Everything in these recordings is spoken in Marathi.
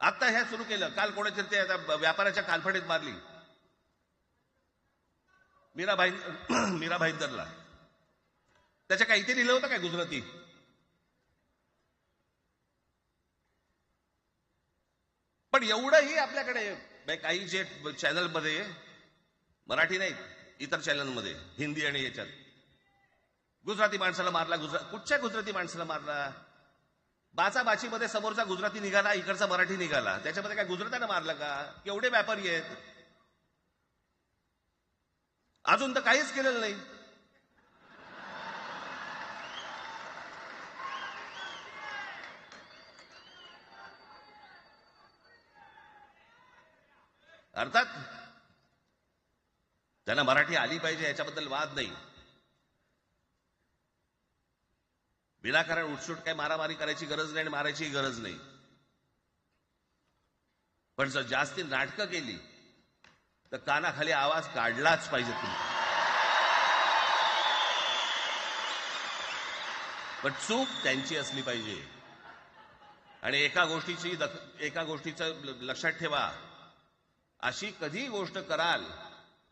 आता ह्या सुरू केलं, काल कोणाच्या ते आता व्यापाऱ्याच्या कानफडीत मारली मीरा भाईंदरला. त्याच्या काही ते लिहिलं होतं काय गुजराती? पण एवढंही आपल्याकडे काही जे चॅनलमध्ये, मराठी नाही इतर चॅनलमध्ये, हिंदी आणि याच्यात गुजराती माणसाला मारला, कुठच्या गुजराती माणसाला मारला? बाचाबाचीमध्ये समोरचा गुजराती निघाला, इकडचा मराठी निघाला, त्याच्यामध्ये काय गुजरात्यानं मारलं का? केवढे व्यापारी आहेत, अजून तर काहीच केलेलं नाही. अर्थात त्यांना मराठी आली पाहिजे याच्याबद्दल वाद नाही. विनाकारण उठसूट काही मारामारी करायची गरज नाही आणि मारायची गरज नाही. पण जर जास्ती नाटकं केली तर कानाखाली आवाज काढलाच पाहिजे तुम्ही. पण चूक त्यांची असली पाहिजे. आणि एका गोष्टीचं लक्षात ठेवा, अशी कधी गोष्ट कराल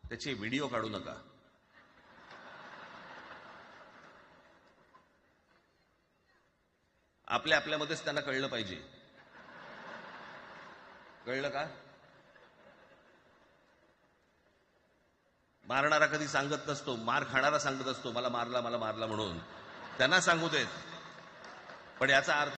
त्याचे व्हिडिओ काढू नका. आपल्यामध्येच त्यांना कळलं पाहिजे. कळलं का? मारणारा कधी सांगत नसतो, मार खाणारा सांगत असतो मला मारला म्हणून. त्यांना सांगू देत. पण याचा अर्थ